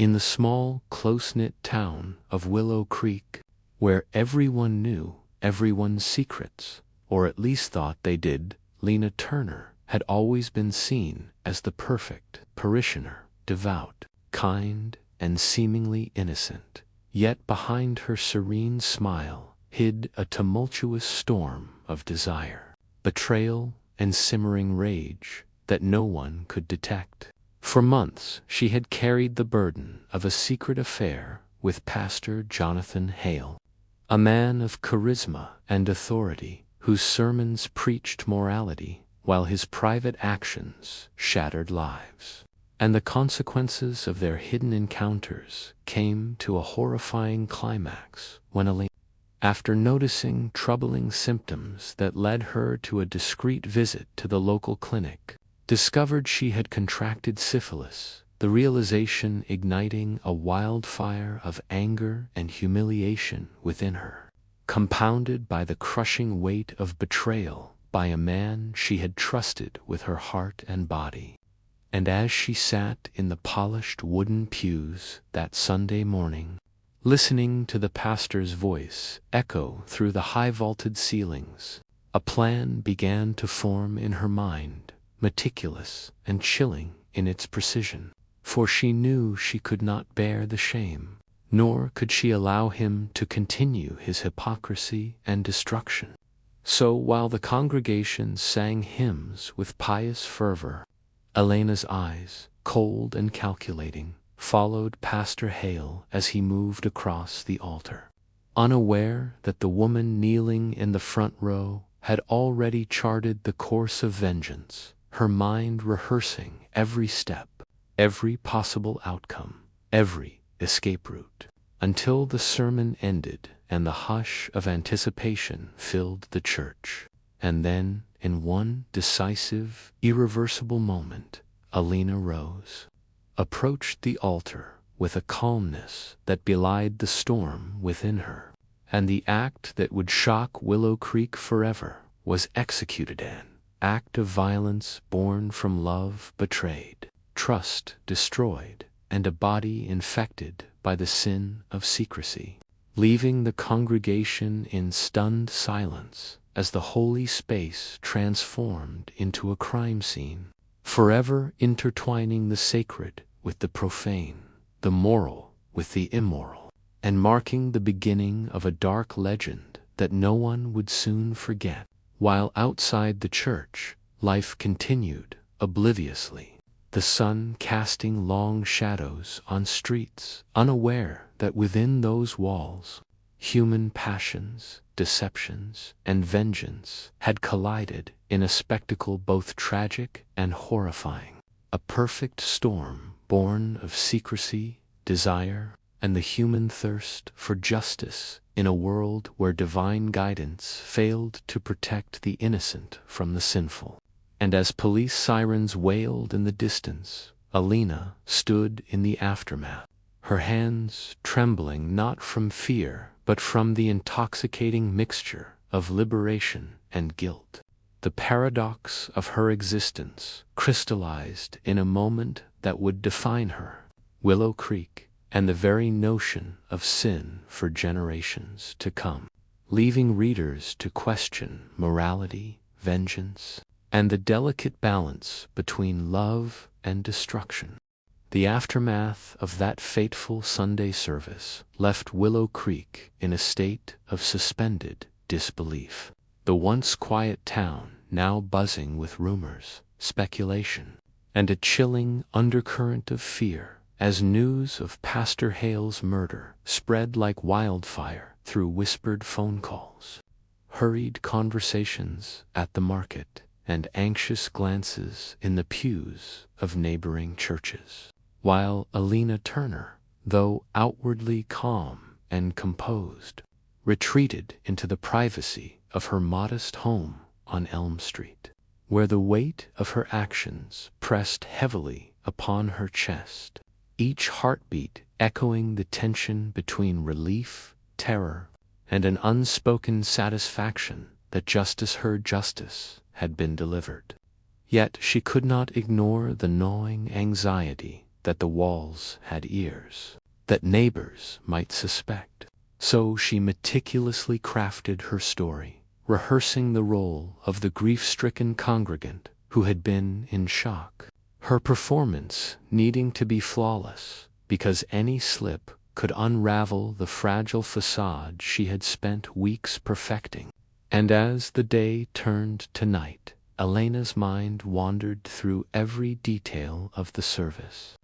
In the small, close-knit town of Willow Creek, where everyone knew everyone's secrets, or at least thought they did, Lena Turner had always been seen as the perfect parishioner, devout, kind, and seemingly innocent. Yet behind her serene smile hid a tumultuous storm of desire, betrayal, and simmering rage that no one could detect. For months she had carried the burden of a secret affair with Pastor Jonathan Hale, a man of charisma and authority whose sermons preached morality while his private actions shattered lives. And the consequences of their hidden encounters came to a horrifying climax when Elena, after noticing troubling symptoms that led her to a discreet visit to the local clinic, discovered she had contracted syphilis, the realization igniting a wildfire of anger and humiliation within her, compounded by the crushing weight of betrayal by a man she had trusted with her heart and body. And as she sat in the polished wooden pews that Sunday morning, listening to the pastor's voice echo through the high-vaulted ceilings, a plan began to form in her mind, meticulous and chilling in its precision. For she knew she could not bear the shame, nor could she allow him to continue his hypocrisy and destruction. So while the congregation sang hymns with pious fervor, Elena's eyes, cold and calculating, followed Pastor Hale as he moved across the altar, unaware that the woman kneeling in the front row had already charted the course of vengeance, her mind rehearsing every step, every possible outcome, every escape route, until the sermon ended and the hush of anticipation filled the church. And then, in one decisive, irreversible moment, Elena rose, approached the altar with a calmness that belied the storm within her, and the act that would shock Willow Creek forever was executed, an act of violence born from love betrayed, trust destroyed, and a body infected by the sin of secrecy, leaving the congregation in stunned silence as the holy space transformed into a crime scene, forever intertwining the sacred with the profane, the moral with the immoral, and marking the beginning of a dark legend that no one would soon forget. While outside the church, life continued obliviously, the sun casting long shadows on streets, unaware that within those walls, human passions, deceptions, and vengeance had collided in a spectacle both tragic and horrifying, a perfect storm born of secrecy, desire, and the human thirst for justice in a world where divine guidance failed to protect the innocent from the sinful. And as police sirens wailed in the distance, Elena stood in the aftermath, her hands trembling not from fear but from the intoxicating mixture of liberation and guilt. The paradox of her existence crystallized in a moment that would define her, Willow Creek, and the very notion of sin for generations to come, leaving readers to question morality, vengeance, and the delicate balance between love and destruction. The aftermath of that fateful Sunday service left Willow Creek in a state of suspended disbelief. The once quiet town now buzzing with rumors, speculation, and a chilling undercurrent of fear as news of Pastor Hale's murder spread like wildfire through whispered phone calls, hurried conversations at the market, and anxious glances in the pews of neighboring churches. While Elena Turner, though outwardly calm and composed, retreated into the privacy of her modest home on Elm Street, where the weight of her actions pressed heavily upon her chest, each heartbeat echoing the tension between relief, terror, and an unspoken satisfaction that her justice had been delivered. Yet she could not ignore the gnawing anxiety that the walls had ears, that neighbors might suspect. So she meticulously crafted her story, rehearsing the role of the grief-stricken congregant who had been in shock. Her performance needing to be flawless, because any slip could unravel the fragile facade she had spent weeks perfecting. And as the day turned to night, Elena's mind wandered through every detail of the service,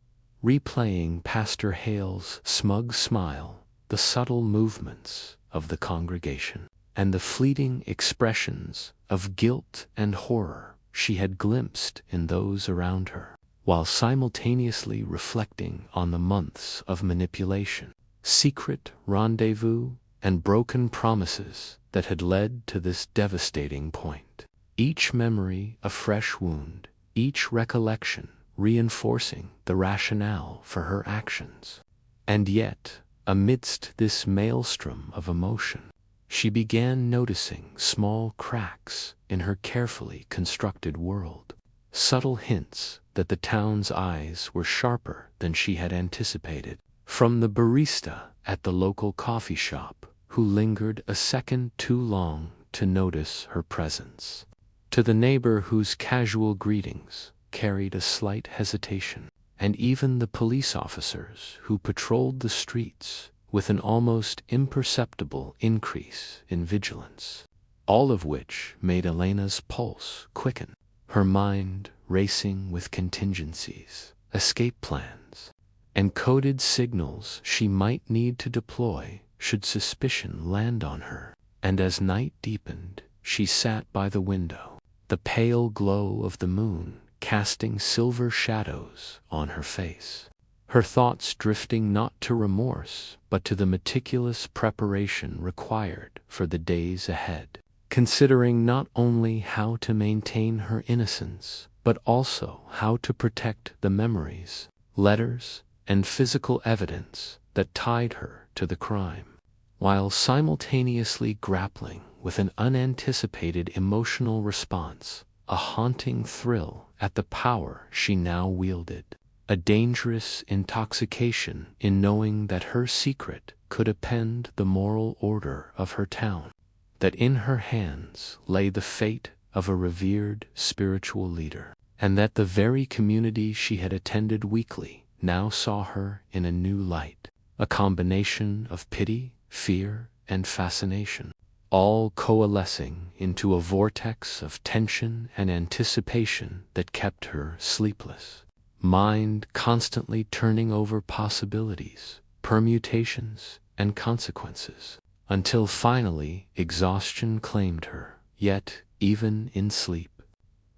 replaying Pastor Hale's smug smile, the subtle movements of the congregation, and the fleeting expressions of guilt and horror she had glimpsed in those around her, while simultaneously reflecting on the months of manipulation, secret rendezvous, and broken promises that had led to this devastating point. Each memory a fresh wound, each recollection reinforcing the rationale for her actions. And yet, amidst this maelstrom of emotion, she began noticing small cracks in her carefully constructed world, subtle hints that the town's eyes were sharper than she had anticipated. From the barista at the local coffee shop, who lingered a second too long to notice her presence, to the neighbor whose casual greetings carried a slight hesitation, and even the police officers who patrolled the streets with an almost imperceptible increase in vigilance, all of which made Elena's pulse quicken, her mind racing with contingencies, escape plans, and coded signals she might need to deploy should suspicion land on her. And as night deepened, she sat by the window, the pale glow of the moon casting silver shadows on her face, her thoughts drifting not to remorse but to the meticulous preparation required for the days ahead, considering not only how to maintain her innocence but also how to protect the memories, letters, and physical evidence that tied her to the crime, while simultaneously grappling with an unanticipated emotional response, a haunting thrill at the power she now wielded, a dangerous intoxication in knowing that her secret could upend the moral order of her town, that in her hands lay the fate of a revered spiritual leader, and that the very community she had attended weekly now saw her in a new light, a combination of pity, fear, and fascination, all coalescing into a vortex of tension and anticipation that kept her sleepless, mind constantly turning over possibilities, permutations, and consequences, until finally exhaustion claimed her. Yet, even in sleep,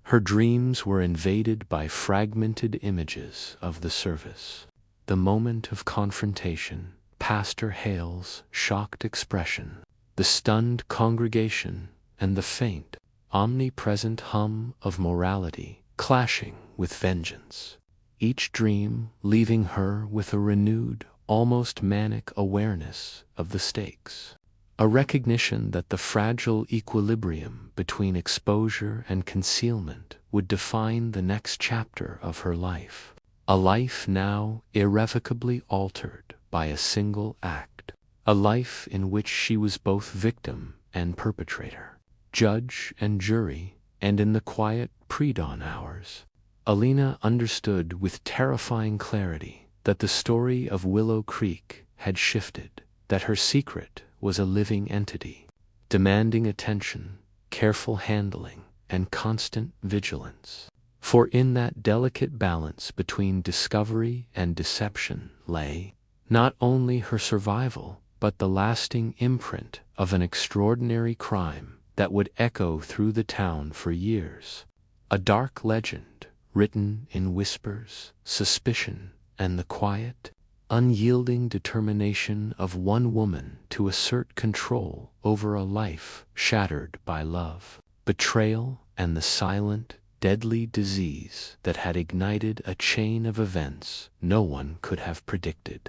her dreams were invaded by fragmented images of the service, the moment of confrontation, Pastor Hale's shocked expression, the stunned congregation, and the faint, omnipresent hum of morality clashing with vengeance, each dream leaving her with a renewed, almost manic awareness of the stakes, a recognition that the fragile equilibrium between exposure and concealment would define the next chapter of her life, a life now irrevocably altered by a single act, a life in which she was both victim and perpetrator, judge and jury. And in the quiet pre-dawn hours, Elena understood with terrifying clarity that the story of Willow Creek had shifted, that her secret was a living entity, demanding attention, careful handling, and constant vigilance. For in that delicate balance between discovery and deception lay not only her survival, but the lasting imprint of an extraordinary crime that would echo through the town for years, a dark legend written in whispers, suspicion, and the quiet, unyielding determination of one woman to assert control over a life shattered by love, betrayal, and the silent, deadly disease that had ignited a chain of events no one could have predicted.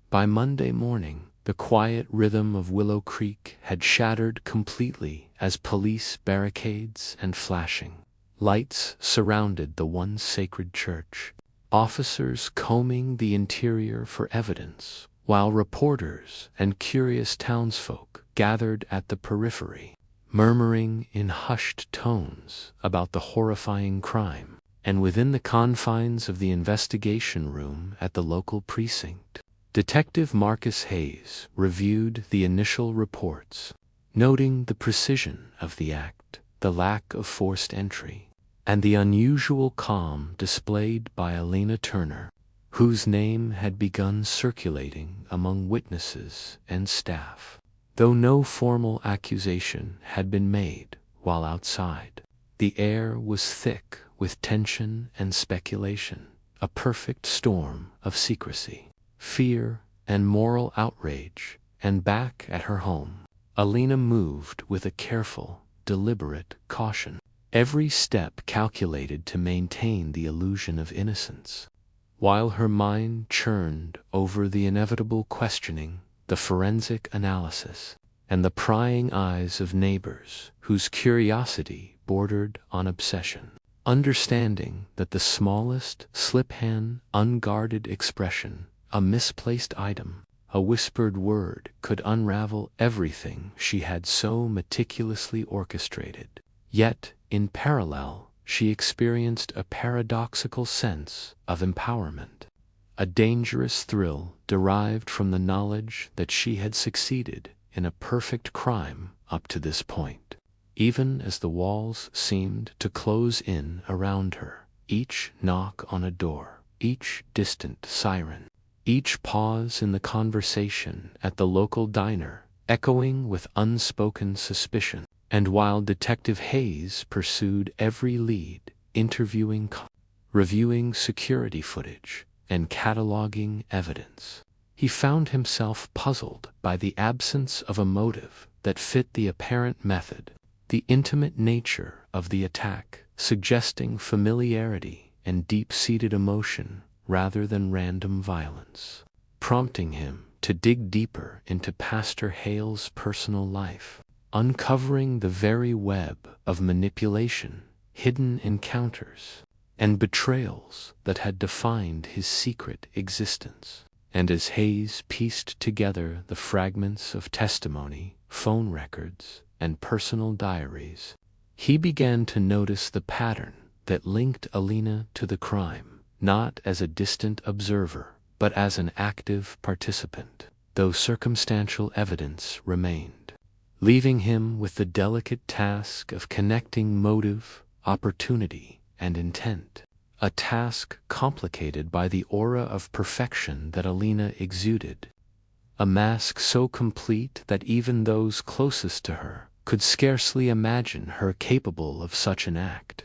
By Monday morning, the quiet rhythm of Willow Creek had shattered completely as police barricades and flashing lights surrounded the once sacred church, officers combing the interior for evidence, while reporters and curious townsfolk gathered at the periphery, murmuring in hushed tones about the horrifying crime. And within the confines of the investigation room at the local precinct, Detective Marcus Hayes reviewed the initial reports, noting the precision of the act, the lack of forced entry, and the unusual calm displayed by Alina Turner, whose name had begun circulating among witnesses and staff. Though no formal accusation had been made while outside, the air was thick with tension and speculation, a perfect storm of secrecy, fear, and moral outrage. And back at her home, Alina moved with a careful, deliberate caution, every step calculated to maintain the illusion of innocence. While her mind churned over the inevitable questioning, the forensic analysis, and the prying eyes of neighbors whose curiosity bordered on obsession, understanding that the smallest slip-hand, unguarded expression, a misplaced item, a whispered word could unravel everything she had so meticulously orchestrated. Yet, in parallel, she experienced a paradoxical sense of empowerment, a dangerous thrill derived from the knowledge that she had succeeded in a perfect crime up to this point. Even as the walls seemed to close in around her, each knock on a door, each distant siren, each pause in the conversation at the local diner echoing with unspoken suspicion. And while Detective Hayes pursued every lead, interviewing, reviewing security footage, and cataloging evidence, he found himself puzzled by the absence of a motive that fit the apparent method, the intimate nature of the attack, suggesting familiarity and deep-seated emotion rather than random violence, prompting him to dig deeper into Pastor Hale's personal life, uncovering the very web of manipulation, hidden encounters, and betrayals that had defined his secret existence. And as Hayes pieced together the fragments of testimony, phone records, and personal diaries, he began to notice the pattern that linked Alina to the crime, not as a distant observer, but as an active participant, though circumstantial evidence remained, leaving him with the delicate task of connecting motive, opportunity, and intent, a task complicated by the aura of perfection that Alina exuded, a mask so complete that even those closest to her could scarcely imagine her capable of such an act,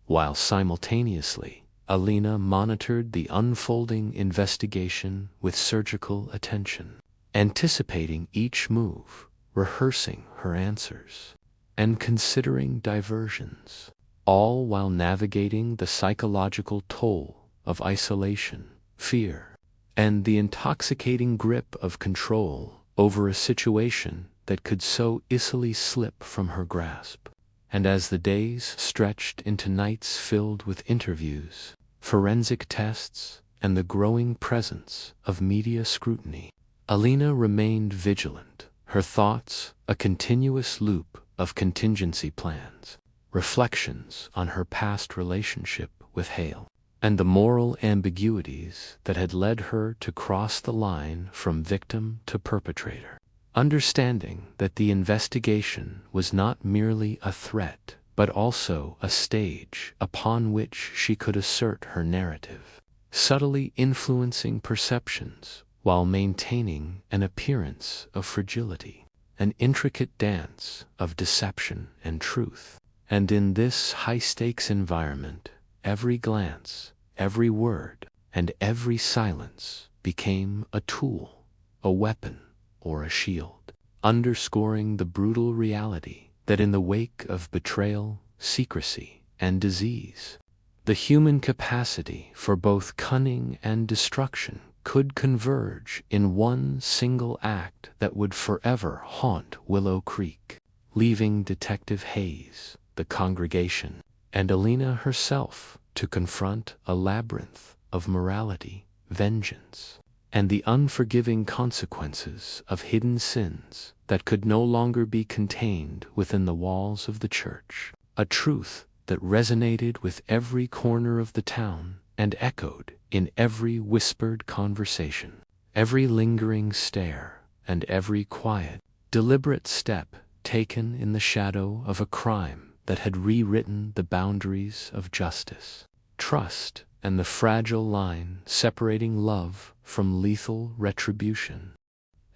while simultaneously Alina monitored the unfolding investigation with surgical attention, anticipating each move, rehearsing her answers, and considering diversions, all while navigating the psychological toll of isolation, fear, and the intoxicating grip of control over a situation that could so easily slip from her grasp. And as the days stretched into nights filled with interviews, forensic tests, and the growing presence of media scrutiny, Alina remained vigilant, her thoughts a continuous loop of contingency plans, reflections on her past relationship with Hale, and the moral ambiguities that had led her to cross the line from victim to perpetrator, understanding that the investigation was not merely a threat, but also a stage upon which she could assert her narrative, subtly influencing perceptions while maintaining an appearance of fragility, an intricate dance of deception and truth. And in this high-stakes environment, every glance, every word, and every silence became a tool, a weapon, or a shield, underscoring the brutal reality that in the wake of betrayal, secrecy, and disease, the human capacity for both cunning and destruction could converge in one single act that would forever haunt Willow Creek, leaving Detective Hayes, the congregation, and Alina herself to confront a labyrinth of morality, vengeance, and the unforgiving consequences of hidden sins that could no longer be contained within the walls of the church. A truth that resonated with every corner of the town and echoed in every whispered conversation, every lingering stare, and every quiet, deliberate step taken in the shadow of a crime that had rewritten the boundaries of justice, trust, and the fragile line separating love from lethal retribution.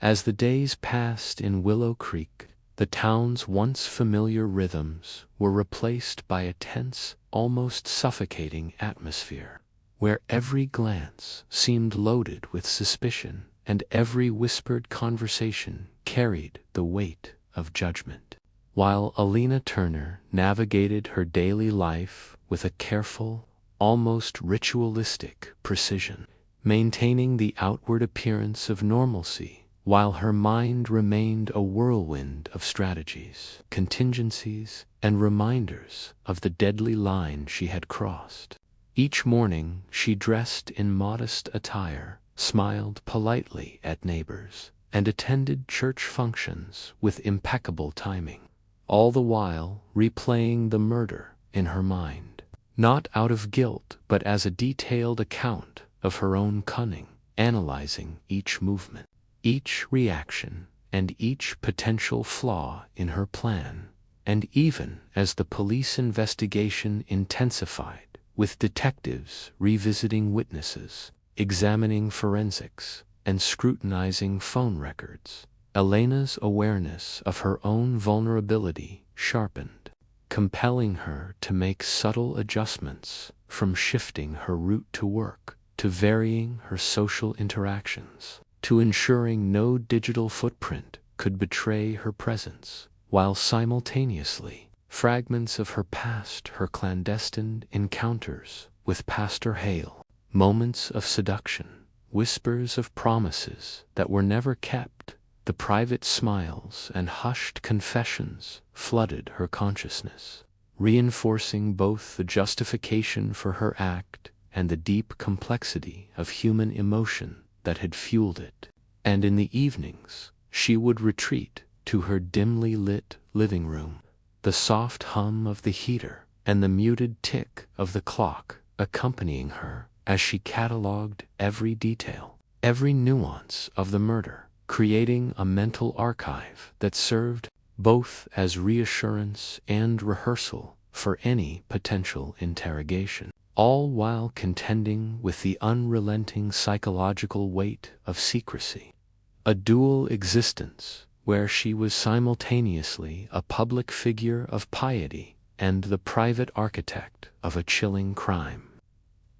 As the days passed in Willow Creek, the town's once familiar rhythms were replaced by a tense, almost suffocating atmosphere, where every glance seemed loaded with suspicion and every whispered conversation carried the weight of judgment. While Alina Turner navigated her daily life with a careful, almost ritualistic precision, maintaining the outward appearance of normalcy, while her mind remained a whirlwind of strategies, contingencies, and reminders of the deadly line she had crossed. Each morning she dressed in modest attire, smiled politely at neighbors, and attended church functions with impeccable timing, all the while replaying the murder in her mind, not out of guilt but as a detailed account of her own cunning, analyzing each movement, each reaction, and each potential flaw in her plan. And even as the police investigation intensified, with detectives revisiting witnesses, examining forensics, and scrutinizing phone records, Elena's awareness of her own vulnerability sharpened, compelling her to make subtle adjustments, from shifting her route to work, to varying her social interactions, to ensuring no digital footprint could betray her presence, while simultaneously fragments of her past, her clandestine encounters with Pastor Hale, moments of seduction, whispers of promises that were never kept, the private smiles and hushed confessions flooded her consciousness, reinforcing both the justification for her act and the deep complexity of human emotion that had fueled it. And in the evenings, she would retreat to her dimly lit living room, the soft hum of the heater and the muted tick of the clock accompanying her as she catalogued every detail, every nuance of the murder, creating a mental archive that served both as reassurance and rehearsal for any potential interrogation, all while contending with the unrelenting psychological weight of secrecy. A dual existence where she was simultaneously a public figure of piety and the private architect of a chilling crime.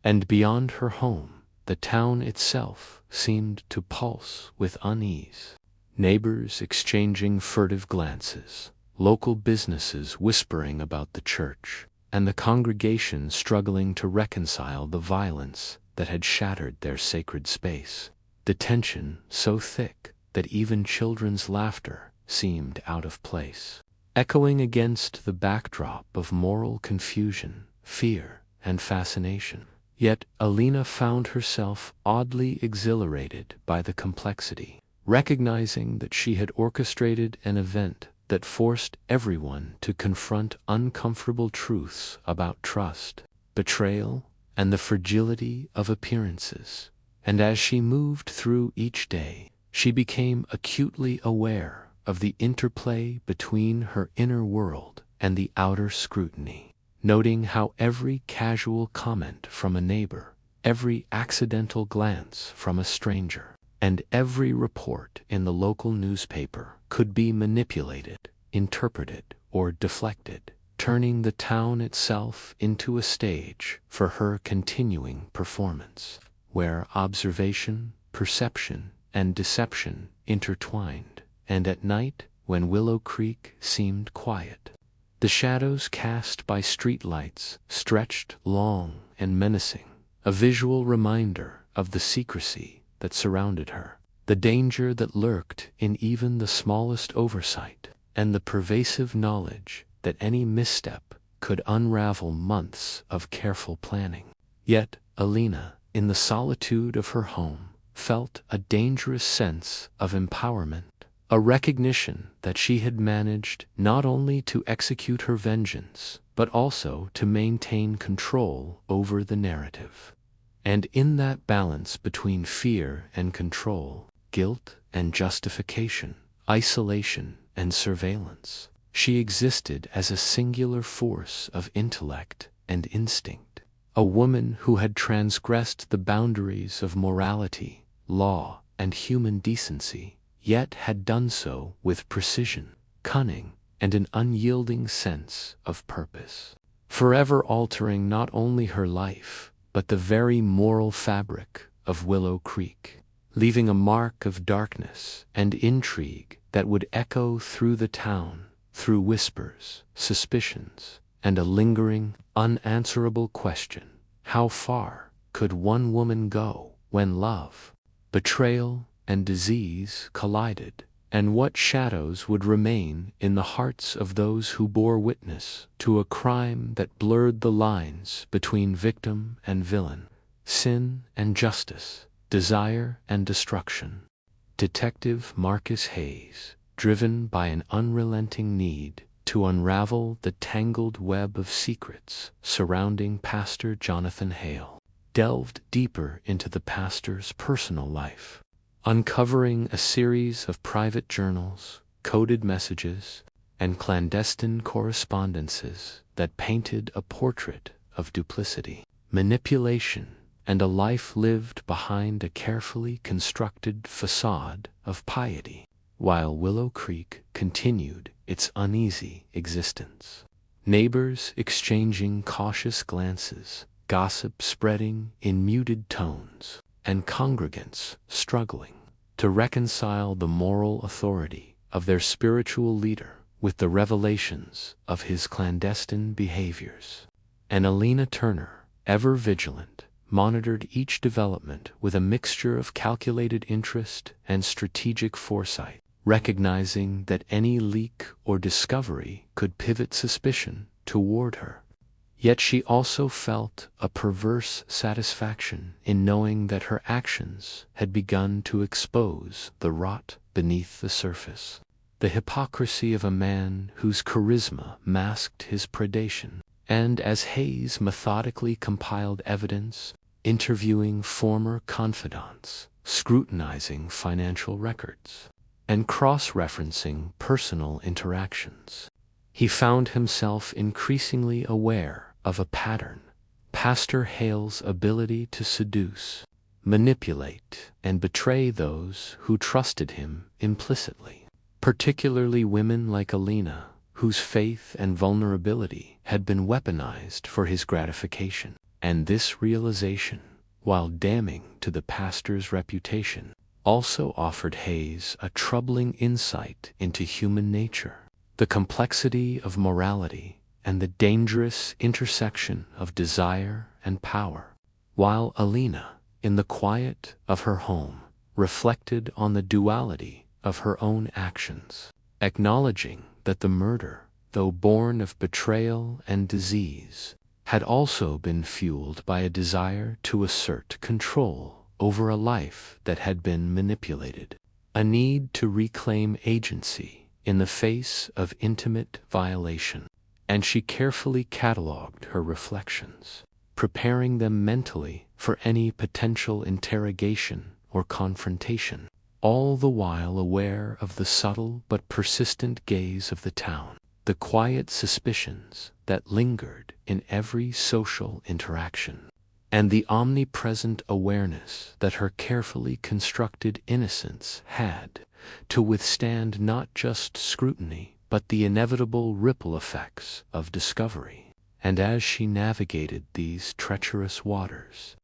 And beyond her home, the town itself seemed to pulse with unease. Neighbors exchanging furtive glances, local businesses whispering about the church, and the congregation struggling to reconcile the violence that had shattered their sacred space. The tension so thick that even children's laughter seemed out of place, echoing against the backdrop of moral confusion, fear, and fascination. Yet Alina found herself oddly exhilarated by the complexity, recognizing that she had orchestrated an event that forced everyone to confront uncomfortable truths about trust, betrayal, and the fragility of appearances. And as she moved through each day, she became acutely aware of the interplay between her inner world and the outer scrutiny, noting how every casual comment from a neighbor, every accidental glance from a stranger, and every report in the local newspaper could be manipulated, interpreted, or deflected, turning the town itself into a stage for her continuing performance, where observation, perception, and deception intertwined. And at night, when Willow Creek seemed quiet, the shadows cast by streetlights stretched long and menacing, a visual reminder of the secrecy that surrounded her, the danger that lurked in even the smallest oversight, and the pervasive knowledge that any misstep could unravel months of careful planning. Yet Alina, in the solitude of her home, felt a dangerous sense of empowerment, a recognition that she had managed not only to execute her vengeance, but also to maintain control over the narrative. And in that balance between fear and control, guilt and justification, isolation and surveillance, she existed as a singular force of intellect and instinct, a woman who had transgressed the boundaries of morality, law, and human decency, yet had done so with precision, cunning, and an unyielding sense of purpose, forever altering not only her life, but the very moral fabric of Willow Creek, leaving a mark of darkness and intrigue that would echo through the town, through whispers, suspicions, and a lingering, unanswerable question: how far could one woman go when love, betrayal, and disease collided, and what shadows would remain in the hearts of those who bore witness to a crime that blurred the lines between victim and villain, sin and justice, desire and destruction. Detective Marcus Hayes, driven by an unrelenting need to unravel the tangled web of secrets surrounding Pastor Jonathan Hale, delved deeper into the pastor's personal life, uncovering a series of private journals, coded messages, and clandestine correspondences that painted a portrait of duplicity, manipulation, and a life lived behind a carefully constructed facade of piety, while Willow Creek continued its uneasy existence. Neighbors exchanging cautious glances, gossip spreading in muted tones, and congregants struggling to reconcile the moral authority of their spiritual leader with the revelations of his clandestine behaviors. And Alina Turner, ever vigilant, monitored each development with a mixture of calculated interest and strategic foresight, recognizing that any leak or discovery could pivot suspicion toward her. Yet she also felt a perverse satisfaction in knowing that her actions had begun to expose the rot beneath the surface, the hypocrisy of a man whose charisma masked his predation. And as Hayes methodically compiled evidence, interviewing former confidants, scrutinizing financial records, and cross-referencing personal interactions, he found himself increasingly aware of a pattern: Pastor Hale's ability to seduce, manipulate, and betray those who trusted him implicitly, particularly women like Alina, whose faith and vulnerability had been weaponized for his gratification. And this realization, while damning to the pastor's reputation, also offered Hayes a troubling insight into human nature, the complexity of morality, and the dangerous intersection of desire and power. While Alina, in the quiet of her home, reflected on the duality of her own actions, acknowledging that the murder, though born of betrayal and disease, had also been fueled by a desire to assert control over a life that had been manipulated, a need to reclaim agency in the face of intimate violation. And she carefully catalogued her reflections, preparing them mentally for any potential interrogation or confrontation, all the while aware of the subtle but persistent gaze of the town, the quiet suspicions that lingered in every social interaction, and the omnipresent awareness that her carefully constructed innocence had to withstand not just scrutiny, but the inevitable ripple effects of discovery. And as she navigated these treacherous waters,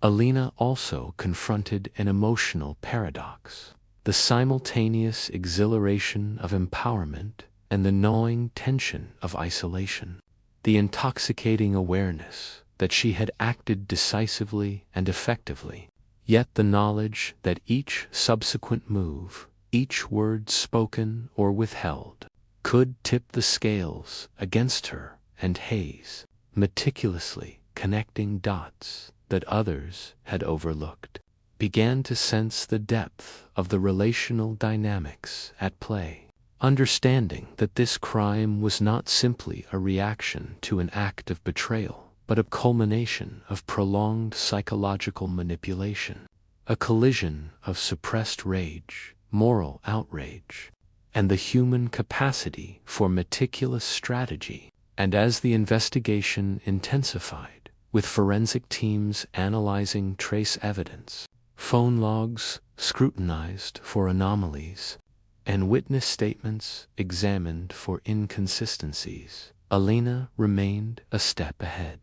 Alina also confronted an emotional paradox: the simultaneous exhilaration of empowerment and the gnawing tension of isolation, the intoxicating awareness that she had acted decisively and effectively, yet the knowledge that each subsequent move, each word spoken or withheld, could tip the scales against her and Hayes, meticulously connecting dots that others had overlooked, began to sense the depth of the relational dynamics at play. Understanding that this crime was not simply a reaction to an act of betrayal, but a culmination of prolonged psychological manipulation, a collision of suppressed rage, moral outrage, and the human capacity for meticulous strategy. And as the investigation intensified, with forensic teams analyzing trace evidence, phone logs scrutinized for anomalies, and witness statements examined for inconsistencies, Alina remained a step ahead,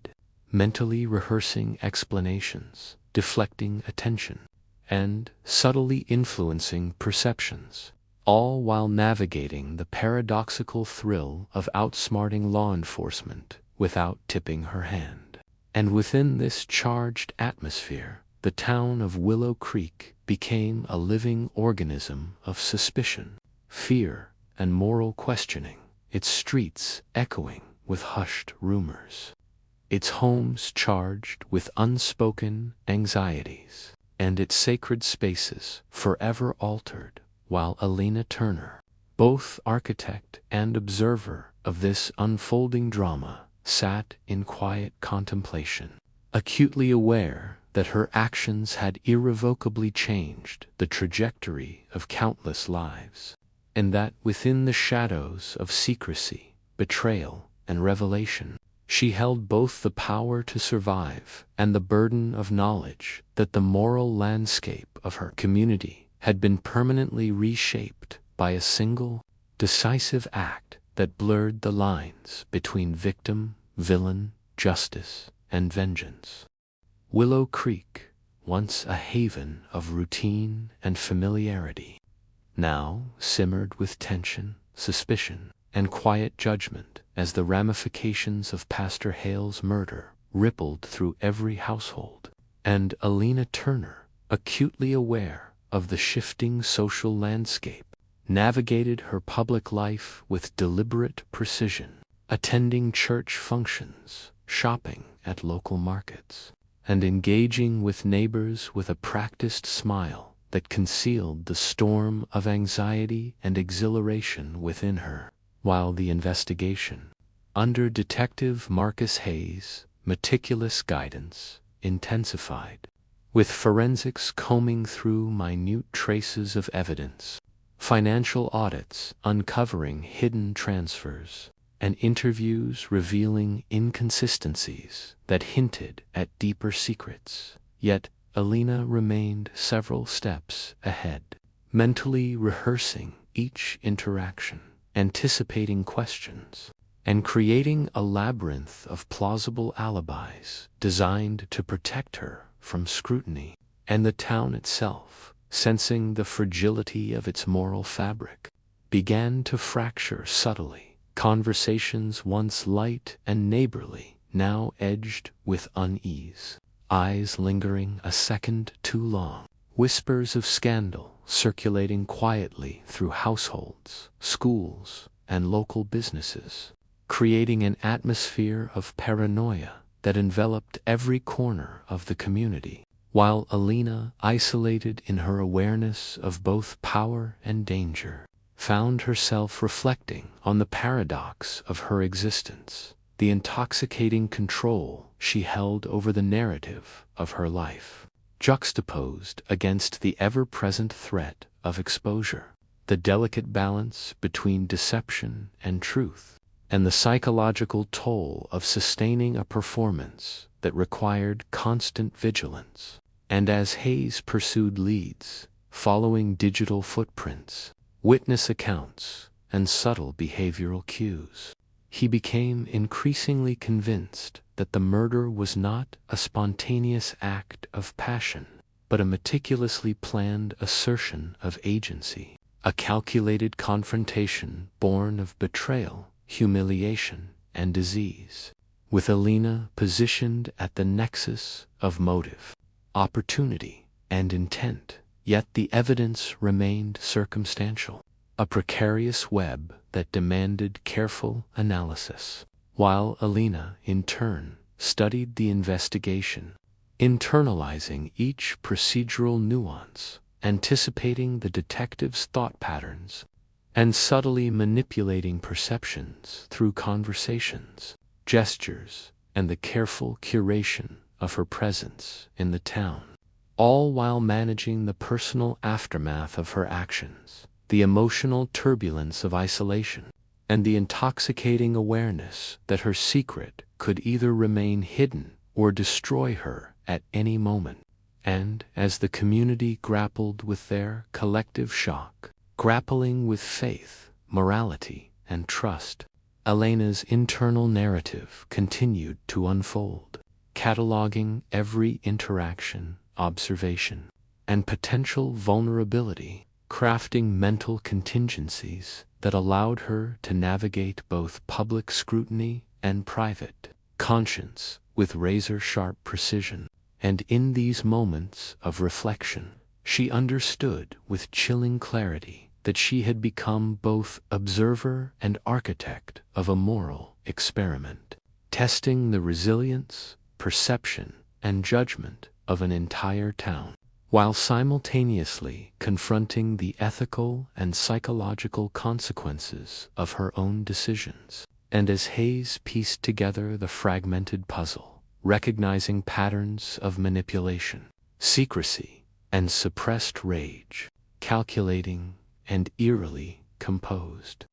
mentally rehearsing explanations, deflecting attention, and subtly influencing perceptions, all while navigating the paradoxical thrill of outsmarting law enforcement without tipping her hand. And within this charged atmosphere, the town of Willow Creek became a living organism of suspicion, fear, and moral questioning, its streets echoing with hushed rumors, its homes charged with unspoken anxieties, and its sacred spaces forever altered, while Alina Turner, both architect and observer of this unfolding drama, sat in quiet contemplation, acutely aware that her actions had irrevocably changed the trajectory of countless lives, and that within the shadows of secrecy, betrayal, and revelation, she held both the power to survive and the burden of knowledge that the moral landscape of her community had been permanently reshaped by a single, decisive act that blurred the lines between victim, villain, justice, and vengeance. Willow Creek, once a haven of routine and familiarity, now simmered with tension, suspicion, and quiet judgment as the ramifications of Pastor Hale's murder rippled through every household. And Alina Turner, acutely aware of the shifting social landscape, navigated her public life with deliberate precision, attending church functions, shopping at local markets, and engaging with neighbors with a practiced smile that concealed the storm of anxiety and exhilaration within her, while the investigation, under Detective Marcus Hayes' meticulous guidance, intensified, with forensics combing through minute traces of evidence, financial audits uncovering hidden transfers, and interviews revealing inconsistencies that hinted at deeper secrets. Yet Alina remained several steps ahead, mentally rehearsing each interaction, anticipating questions, and creating a labyrinth of plausible alibis designed to protect her from scrutiny. And the town itself, sensing the fragility of its moral fabric, began to fracture subtly. Conversations once light and neighborly, now edged with unease, eyes lingering a second too long, whispers of scandal circulating quietly through households, schools, and local businesses, creating an atmosphere of paranoia that enveloped every corner of the community, while Alina, isolated in her awareness of both power and danger, found herself reflecting on the paradox of her existence, the intoxicating control she held over the narrative of her life, juxtaposed against the ever-present threat of exposure, the delicate balance between deception and truth, and the psychological toll of sustaining a performance that required constant vigilance. And as Hayes pursued leads, following digital footprints, witness accounts, and subtle behavioral cues, he became increasingly convinced that the murder was not a spontaneous act of passion, but a meticulously planned assertion of agency, a calculated confrontation born of betrayal, humiliation, and disease, with Alina positioned at the nexus of motive, opportunity, and intent. Yet the evidence remained circumstantial, a precarious web that demanded careful analysis, while Alina, in turn, studied the investigation, internalizing each procedural nuance, anticipating the detective's thought patterns, and subtly manipulating perceptions through conversations, gestures, and the careful curation of her presence in the town, all while managing the personal aftermath of her actions, the emotional turbulence of isolation, and the intoxicating awareness that her secret could either remain hidden or destroy her at any moment. And as the community grappled with their collective shock, grappling with faith, morality, and trust, Elena's internal narrative continued to unfold, cataloging every interaction, observation, and potential vulnerability, crafting mental contingencies that allowed her to navigate both public scrutiny and private conscience with razor-sharp precision. And in these moments of reflection, she understood with chilling clarity that she had become both observer and architect of a moral experiment, testing the resilience, perception, and judgment of an entire town, while simultaneously confronting the ethical and psychological consequences of her own decisions. And as Hayes pieced together the fragmented puzzle, recognizing patterns of manipulation, secrecy, and suppressed rage, calculating and eerily composed.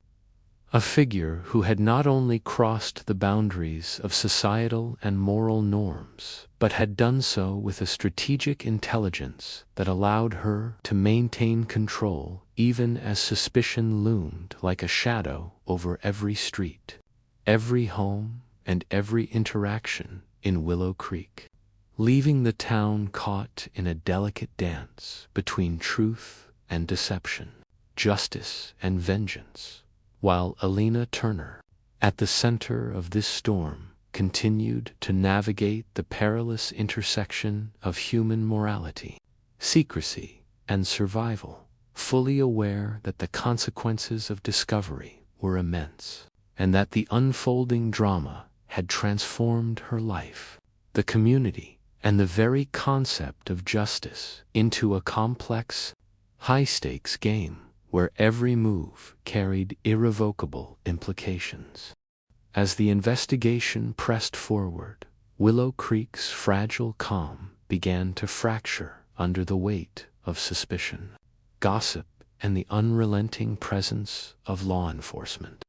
A figure who had not only crossed the boundaries of societal and moral norms, but had done so with a strategic intelligence that allowed her to maintain control even as suspicion loomed like a shadow over every street, every home, and every interaction in Willow Creek, leaving the town caught in a delicate dance between truth and deception, justice and vengeance, while Elena Turner, at the center of this storm, continued to navigate the perilous intersection of human morality, secrecy, and survival, fully aware that the consequences of discovery were immense, and that the unfolding drama had transformed her life, the community, and the very concept of justice into a complex, high-stakes game where every move carried irrevocable implications. As the investigation pressed forward, Willow Creek's fragile calm began to fracture under the weight of suspicion, gossip, and the unrelenting presence of law enforcement.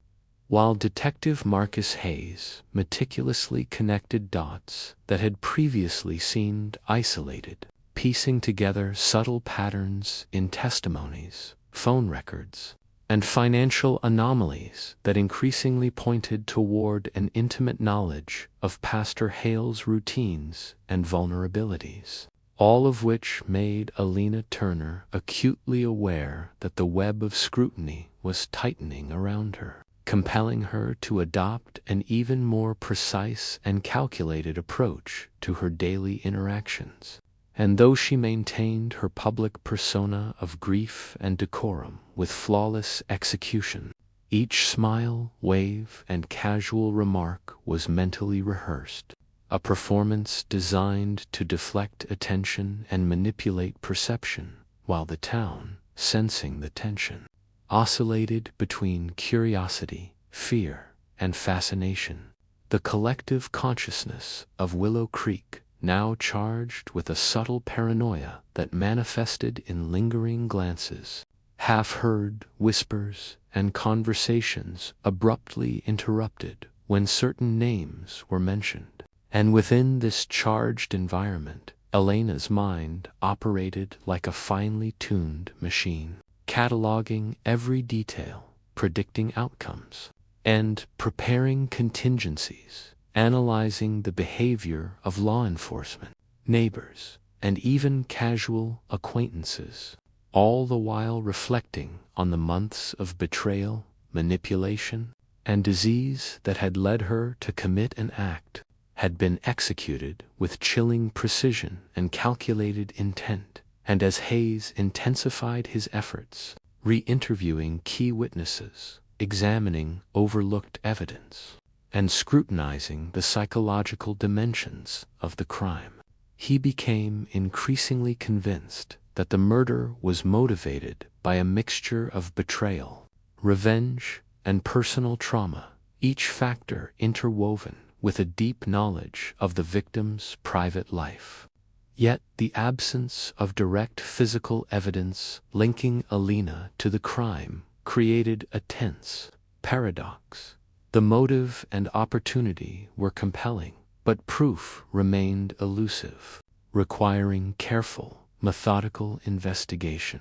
While Detective Marcus Hayes meticulously connected dots that had previously seemed isolated, piecing together subtle patterns in testimonies, phone records, and financial anomalies that increasingly pointed toward an intimate knowledge of Pastor Hale's routines and vulnerabilities, all of which made Elena Turner acutely aware that the web of scrutiny was tightening around her, compelling her to adopt an even more precise and calculated approach to her daily interactions. And though she maintained her public persona of grief and decorum with flawless execution, each smile, wave, and casual remark was mentally rehearsed, a performance designed to deflect attention and manipulate perception, while the town, sensing the tension, oscillated between curiosity, fear, and fascination. The collective consciousness of Willow Creek, now charged with a subtle paranoia that manifested in lingering glances, half-heard whispers, and conversations abruptly interrupted when certain names were mentioned. And within this charged environment, Elena's mind operated like a finely tuned machine, cataloging every detail, predicting outcomes, and preparing contingencies, analyzing the behavior of law enforcement, neighbors, and even casual acquaintances, all the while reflecting on the months of betrayal, manipulation, and disease that had led her to commit an act, had been executed with chilling precision and calculated intent. And as Hayes intensified his efforts, re-interviewing key witnesses, examining overlooked evidence, and scrutinizing the psychological dimensions of the crime, he became increasingly convinced that the murder was motivated by a mixture of betrayal, revenge, and personal trauma, each factor interwoven with a deep knowledge of the victim's private life. Yet the absence of direct physical evidence linking Alina to the crime created a tense paradox. The motive and opportunity were compelling, but proof remained elusive, requiring careful, methodical investigation.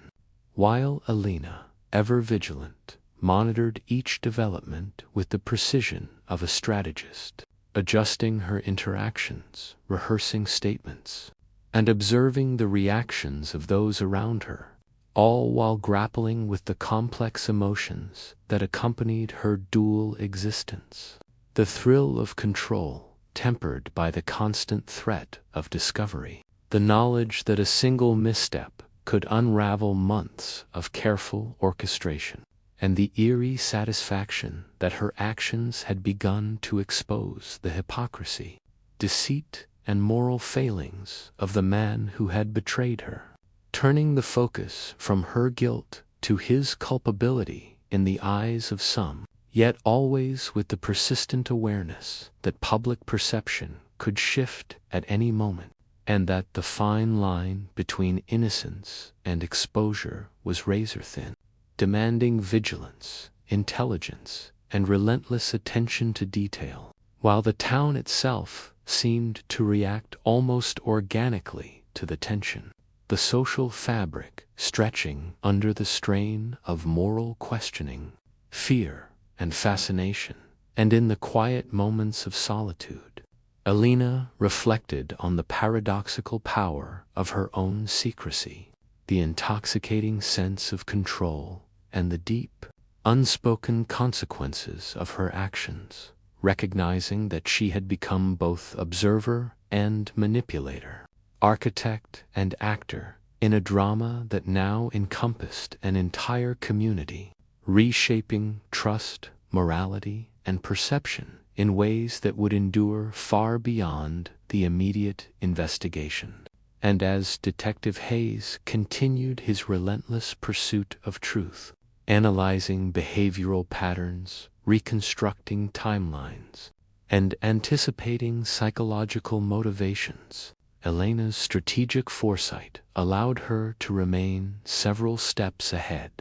While Alina, ever vigilant, monitored each development with the precision of a strategist, adjusting her interactions, rehearsing statements, and observing the reactions of those around her, all while grappling with the complex emotions that accompanied her dual existence. The thrill of control, tempered by the constant threat of discovery, the knowledge that a single misstep could unravel months of careful orchestration, and the eerie satisfaction that her actions had begun to expose the hypocrisy, deceit, and moral failings of the man who had betrayed her, turning the focus from her guilt to his culpability in the eyes of some, yet always with the persistent awareness that public perception could shift at any moment, and that the fine line between innocence and exposure was razor-thin, demanding vigilance, intelligence, and relentless attention to detail, while the town itself seemed to react almost organically to the tension, the social fabric stretching under the strain of moral questioning, fear, and fascination. And in the quiet moments of solitude, Alina reflected on the paradoxical power of her own secrecy, the intoxicating sense of control, and the deep, unspoken consequences of her actions, recognizing that she had become both observer and manipulator, architect and actor, in a drama that now encompassed an entire community, reshaping trust, morality, and perception in ways that would endure far beyond the immediate investigation. And as Detective Hayes continued his relentless pursuit of truth, analyzing behavioral patterns, reconstructing timelines, and anticipating psychological motivations, Elena's strategic foresight allowed her to remain several steps ahead,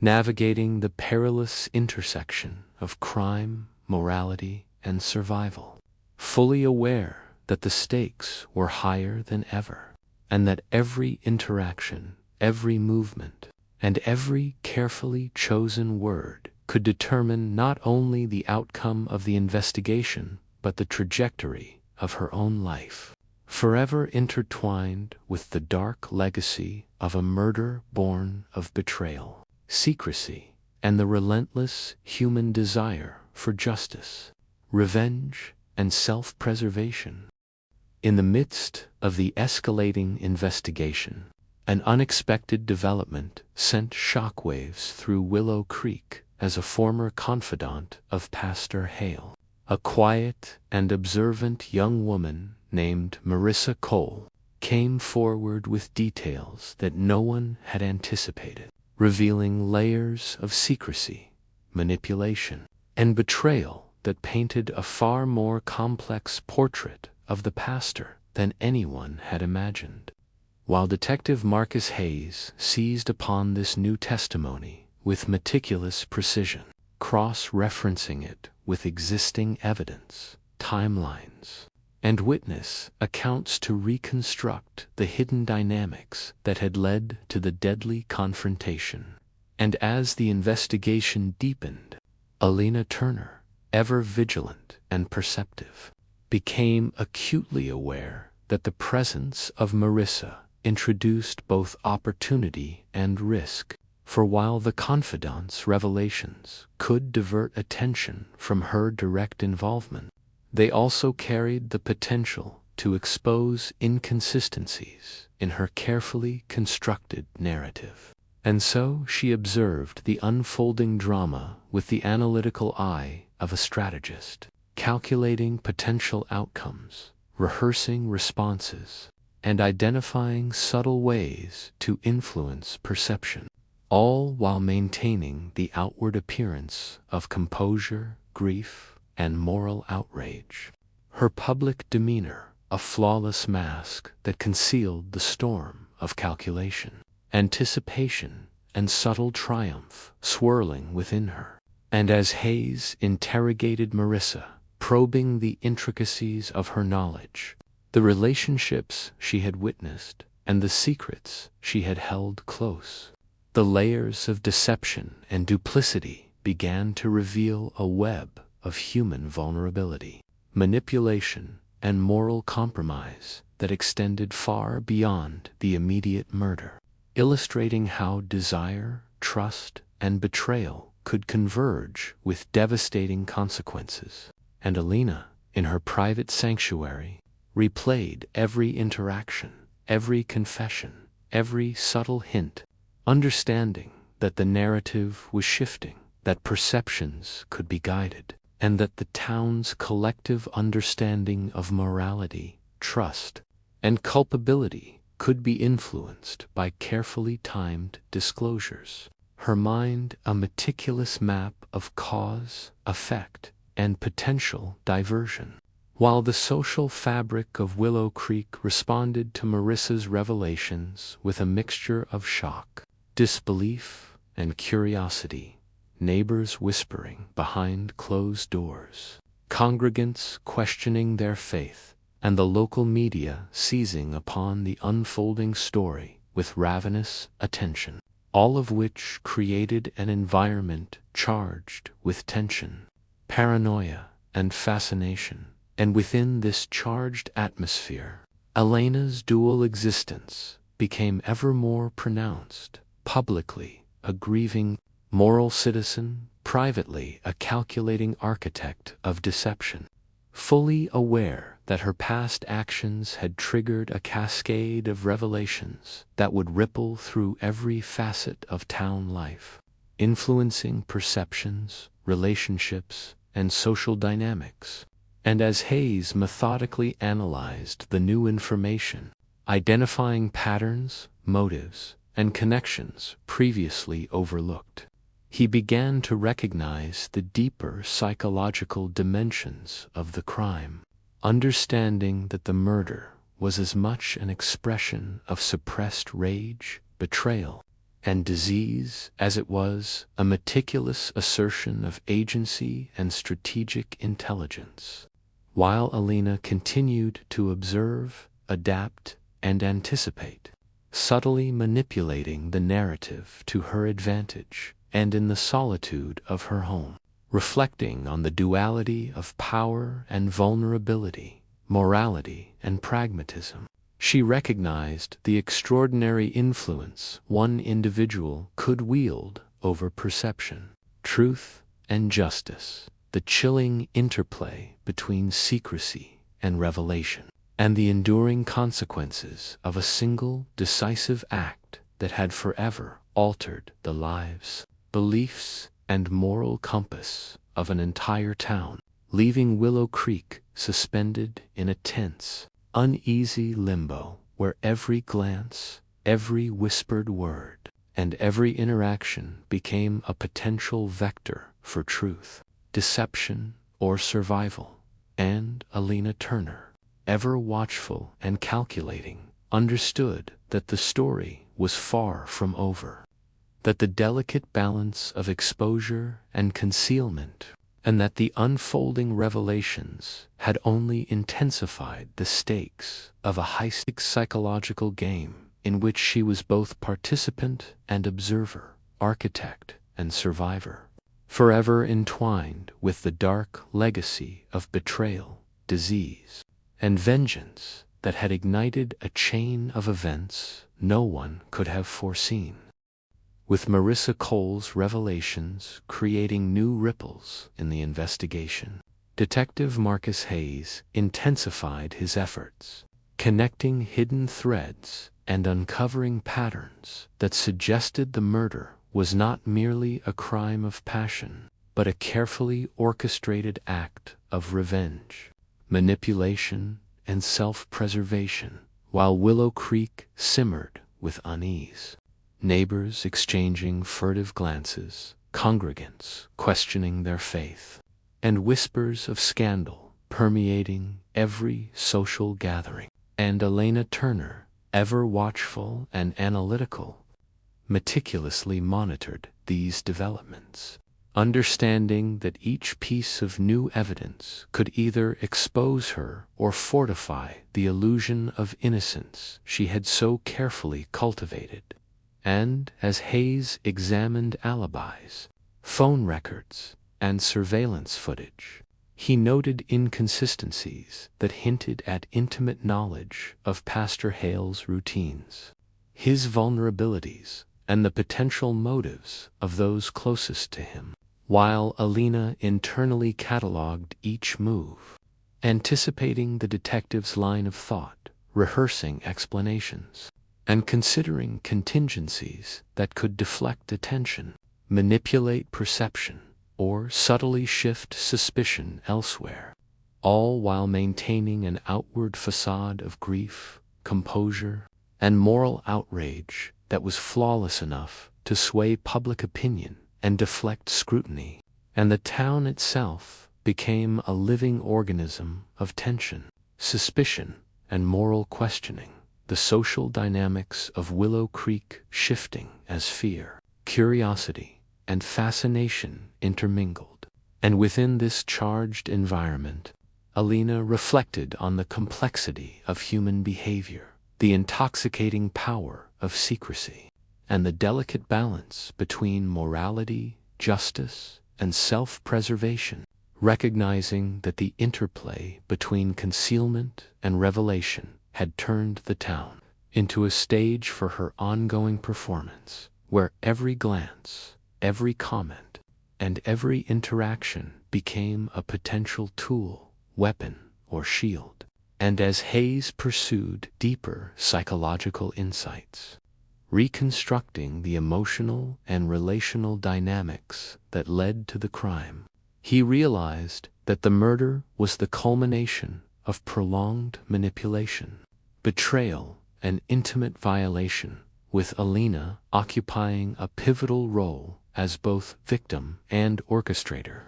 navigating the perilous intersection of crime, morality, and survival, fully aware that the stakes were higher than ever, and that every interaction, every movement, and every carefully chosen word could determine not only the outcome of the investigation, but the trajectory of her own life, forever intertwined with the dark legacy of a murder born of betrayal, secrecy, and the relentless human desire for justice, revenge, and self-preservation. In the midst of the escalating investigation, an unexpected development sent shockwaves through Willow Creek as a former confidant of Pastor Hale, a quiet and observant young woman named Marissa Cole, came forward with details that no one had anticipated, revealing layers of secrecy, manipulation, and betrayal that painted a far more complex portrait of the pastor than anyone had imagined. While Detective Marcus Hayes seized upon this new testimony with meticulous precision, cross-referencing it with existing evidence, timelines, and witness accounts to reconstruct the hidden dynamics that had led to the deadly confrontation. And as the investigation deepened, Alina Turner, ever vigilant and perceptive, became acutely aware that the presence of Marissa introduced both opportunity and risk. For while the confidant's revelations could divert attention from her direct involvement, they also carried the potential to expose inconsistencies in her carefully constructed narrative. And so she observed the unfolding drama with the analytical eye of a strategist, calculating potential outcomes, rehearsing responses, and identifying subtle ways to influence perception, all while maintaining the outward appearance of composure, grief, and moral outrage. Her public demeanor, a flawless mask that concealed the storm of calculation, anticipation, and subtle triumph swirling within her. And as Hayes interrogated Marissa, probing the intricacies of her knowledge, the relationships she had witnessed, and the secrets she had held close, the layers of deception and duplicity began to reveal a web of human vulnerability, manipulation, and moral compromise that extended far beyond the immediate murder, illustrating how desire, trust, and betrayal could converge with devastating consequences. And Alina, in her private sanctuary, replayed every interaction, every confession, every subtle hint, understanding that the narrative was shifting, that perceptions could be guided, and that the town's collective understanding of morality, trust, and culpability could be influenced by carefully timed disclosures. Her mind a meticulous map of cause, effect, and potential diversion. While the social fabric of Willow Creek responded to Marissa's revelations with a mixture of shock, disbelief, and curiosity, neighbors whispering behind closed doors, congregants questioning their faith, and the local media seizing upon the unfolding story with ravenous attention, all of which created an environment charged with tension, paranoia, and fascination. And within this charged atmosphere, Elena's dual existence became ever more pronounced, publicly a grieving, moral citizen, privately a calculating architect of deception, fully aware that her past actions had triggered a cascade of revelations that would ripple through every facet of town life, influencing perceptions, relationships, and social dynamics. And as Hayes methodically analyzed the new information, identifying patterns, motives, and connections previously overlooked, he began to recognize the deeper psychological dimensions of the crime, understanding that the murder was as much an expression of suppressed rage, betrayal, and disease as it was a meticulous assertion of agency and strategic intelligence. While Alina continued to observe, adapt, and anticipate, subtly manipulating the narrative to her advantage, and in the solitude of her home, reflecting on the duality of power and vulnerability, morality and pragmatism, she recognized the extraordinary influence one individual could wield over perception, truth, and justice, the chilling interplay between secrecy and revelation, and the enduring consequences of a single decisive act that had forever altered the lives, beliefs, and moral compass of an entire town, leaving Willow Creek suspended in a tense, uneasy limbo where every glance, every whispered word, and every interaction became a potential vector for truth, deception, or survival. And Alina Turner, ever watchful and calculating, understood that the story was far from over, that the delicate balance of exposure and concealment, and that the unfolding revelations had only intensified the stakes of a high-stakes psychological game in which she was both participant and observer, architect and survivor, forever entwined with the dark legacy of betrayal, disease, and vengeance that had ignited a chain of events no one could have foreseen. With Marissa Cole's revelations creating new ripples in the investigation, Detective Marcus Hayes intensified his efforts, connecting hidden threads and uncovering patterns that suggested the murder was not merely a crime of passion, but a carefully orchestrated act of revenge, manipulation, and self-preservation, while Willow Creek simmered with unease. Neighbors exchanging furtive glances, congregants questioning their faith, and whispers of scandal permeating every social gathering. And Elena Turner, ever watchful and analytical, meticulously monitored these developments, understanding that each piece of new evidence could either expose her or fortify the illusion of innocence she had so carefully cultivated. And as Hayes examined alibis, phone records, and surveillance footage, he noted inconsistencies that hinted at intimate knowledge of Pastor Hale's routines, his vulnerabilities, and the potential motives of those closest to him, while Alina internally catalogued each move, anticipating the detective's line of thought, rehearsing explanations, and considering contingencies that could deflect attention, manipulate perception, or subtly shift suspicion elsewhere, all while maintaining an outward facade of grief, composure, and moral outrage that was flawless enough to sway public opinion and deflect scrutiny. And the town itself became a living organism of tension, suspicion, and moral questioning, the social dynamics of Willow Creek shifting as fear, curiosity, and fascination intermingled. And within this charged environment, Alina reflected on the complexity of human behavior, the intoxicating power of secrecy, and the delicate balance between morality, justice, and self-preservation, recognizing that the interplay between concealment and revelation had turned the town into a stage for her ongoing performance, where every glance, every comment, and every interaction became a potential tool, weapon, or shield. And as Hayes pursued deeper psychological insights, reconstructing the emotional and relational dynamics that led to the crime, he realized that the murder was the culmination of prolonged manipulation, betrayal, and intimate violation, with Alina occupying a pivotal role as both victim and orchestrator.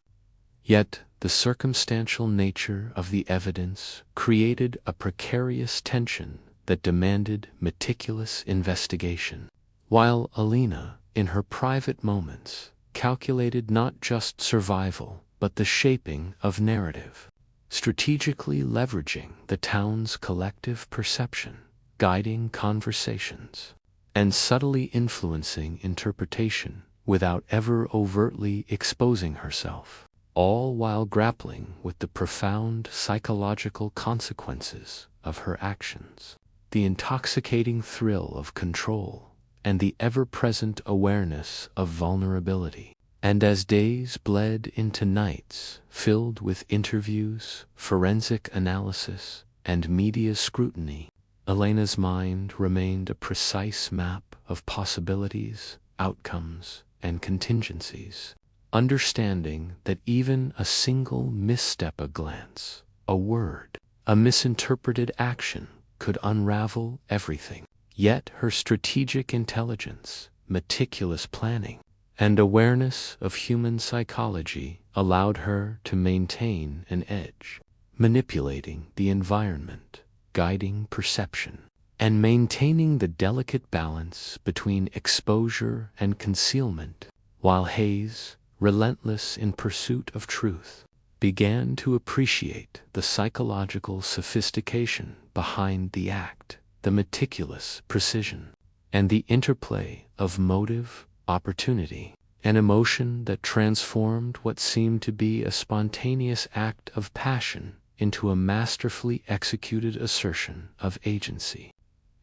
Yet the circumstantial nature of the evidence created a precarious tension that demanded meticulous investigation, while Alina, in her private moments, calculated not just survival but the shaping of narrative, strategically leveraging the town's collective perception, guiding conversations, and subtly influencing interpretation without ever overtly exposing herself, all while grappling with the profound psychological consequences of her actions, the intoxicating thrill of control, and the ever-present awareness of vulnerability. And as days bled into nights filled with interviews, forensic analysis, and media scrutiny, Elena's mind remained a precise map of possibilities, outcomes, and contingencies, understanding that even a single misstep, a glance, a word, a misinterpreted action could unravel everything. Yet her strategic intelligence, meticulous planning, and awareness of human psychology allowed her to maintain an edge, manipulating the environment, guiding perception, and maintaining the delicate balance between exposure and concealment, while Hayes, relentless in pursuit of truth, began to appreciate the psychological sophistication behind the act, the meticulous precision, and the interplay of motive, opportunity, and emotion that transformed what seemed to be a spontaneous act of passion into a masterfully executed assertion of agency.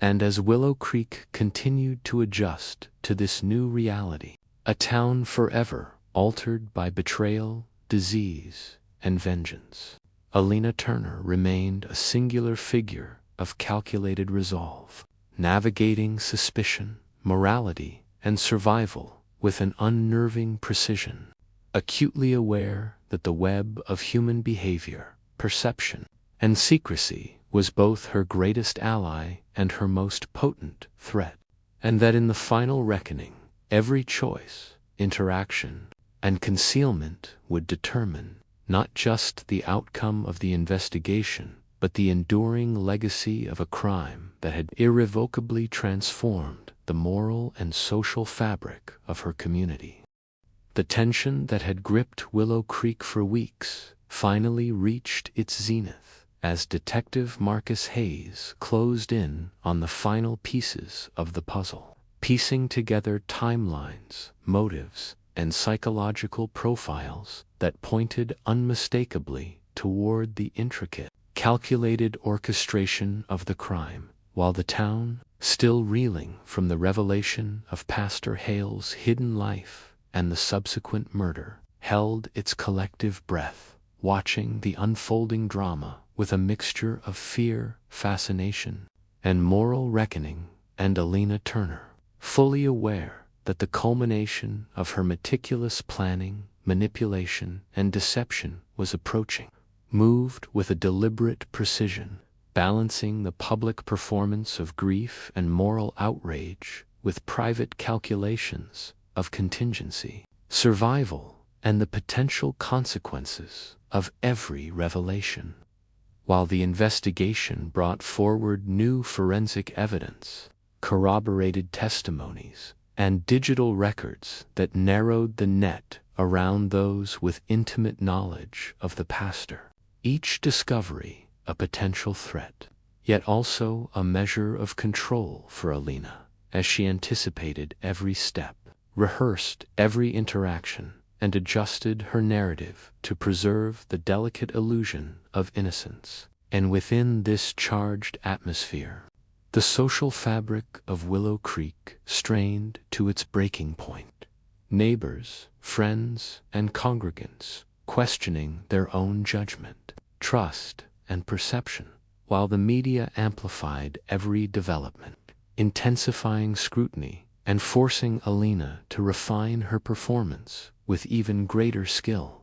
And as Willow Creek continued to adjust to this new reality, a town forever altered by betrayal, disease, and vengeance, Alina Turner remained a singular figure of calculated resolve, navigating suspicion, morality, and survival with an unnerving precision, acutely aware that the web of human behavior, perception, and secrecy was both her greatest ally and her most potent threat, and that in the final reckoning, every choice, interaction, and concealment would determine not just the outcome of the investigation, but the enduring legacy of a crime that had irrevocably transformed the moral and social fabric of her community. The tension that had gripped Willow Creek for weeks finally reached its zenith as Detective Marcus Hayes closed in on the final pieces of the puzzle, piecing together timelines, motives, and psychological profiles that pointed unmistakably toward the intricate, calculated orchestration of the crime, while the town, still reeling from the revelation of Pastor Hale's hidden life and the subsequent murder, held its collective breath, watching the unfolding drama with a mixture of fear, fascination, and moral reckoning. And Alina Turner, fully aware that the culmination of her meticulous planning, manipulation, and deception was approaching, moved with a deliberate precision, balancing the public performance of grief and moral outrage with private calculations of contingency, survival, and the potential consequences of every revelation. While the investigation brought forward new forensic evidence, corroborated testimonies, and digital records that narrowed the net around those with intimate knowledge of the pastor, each discovery a potential threat, yet also a measure of control for Alina, as she anticipated every step, rehearsed every interaction, and adjusted her narrative to preserve the delicate illusion of innocence. And within this charged atmosphere, the social fabric of Willow Creek strained to its breaking point. Neighbors, friends, and congregants questioning their own judgment, trust, and perception, while the media amplified every development, intensifying scrutiny and forcing Alina to refine her performance with even greater skill,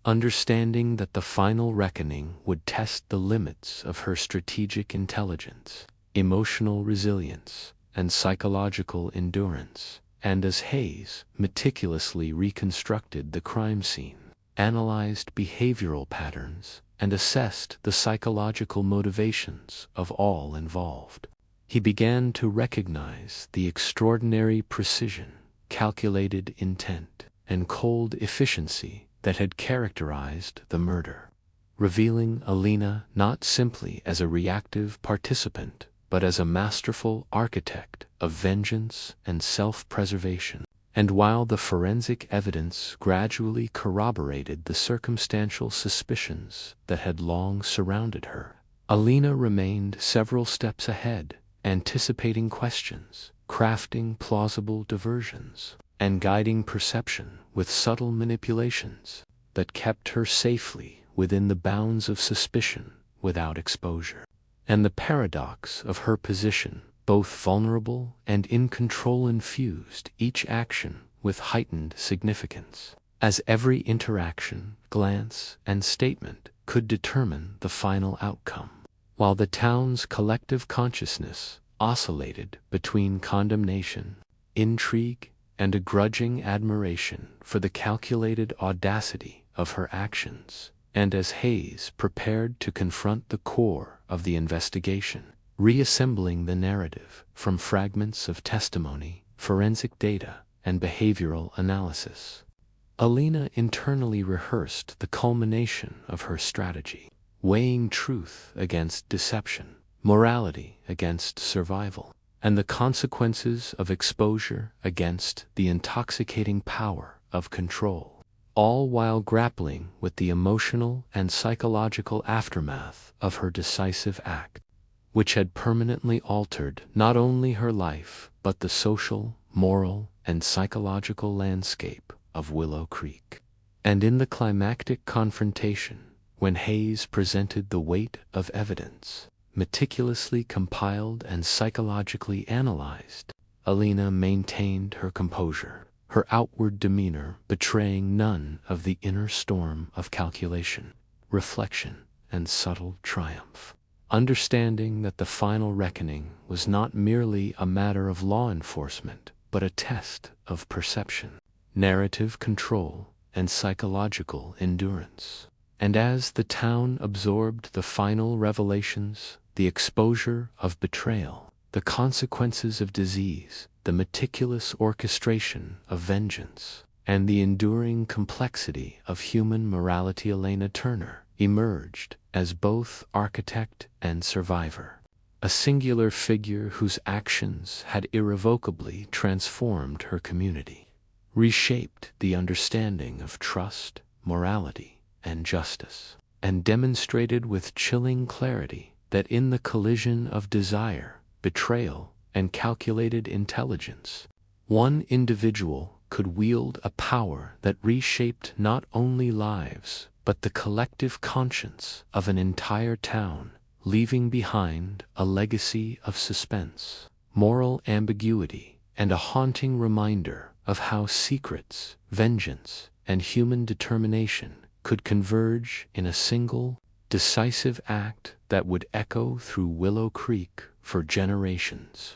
understanding that the final reckoning would test the limits of her strategic intelligence, emotional resilience, and psychological endurance. And as Hayes meticulously reconstructed the crime scene, analyzed behavioral patterns, and assessed the psychological motivations of all involved, he began to recognize the extraordinary precision, calculated intent, and cold efficiency that had characterized the murder, revealing Alina not simply as a reactive participant, but as a masterful architect of vengeance and self-preservation. And while the forensic evidence gradually corroborated the circumstantial suspicions that had long surrounded her, Alina remained several steps ahead, anticipating questions, crafting plausible diversions, and guiding perception with subtle manipulations that kept her safely within the bounds of suspicion without exposure. And the paradox of her position, both vulnerable and in control, infused each action with heightened significance, as every interaction, glance, and statement could determine the final outcome. While the town's collective consciousness oscillated between condemnation, intrigue, and a grudging admiration for the calculated audacity of her actions, and as Hayes prepared to confront the core of the investigation, reassembling the narrative from fragments of testimony, forensic data, and behavioral analysis, Alina internally rehearsed the culmination of her strategy, weighing truth against deception, morality against survival, and the consequences of exposure against the intoxicating power of control, all while grappling with the emotional and psychological aftermath of her decisive act, which had permanently altered not only her life but the social, moral, and psychological landscape of Willow Creek. And in the climactic confrontation, when Hayes presented the weight of evidence, meticulously compiled and psychologically analyzed, Alina maintained her composure, her outward demeanor betraying none of the inner storm of calculation, reflection, and subtle triumph. understanding that the final reckoning was not merely a matter of law enforcement, but a test of perception, narrative control, and psychological endurance. And as the town absorbed the final revelations, the exposure of betrayal, the consequences of disease, the meticulous orchestration of vengeance, and the enduring complexity of human morality, Elena Turner emerged as both architect and survivor, a singular figure whose actions had irrevocably transformed her community, reshaped the understanding of trust, morality, and justice, and demonstrated with chilling clarity that in the collision of desire, betrayal, and calculated intelligence, one individual could wield a power that reshaped not only lives, but the collective conscience of an entire town, leaving behind a legacy of suspense, moral ambiguity, and a haunting reminder of how secrets, vengeance, and human determination could converge in a single, decisive act that would echo through Willow Creek for generations.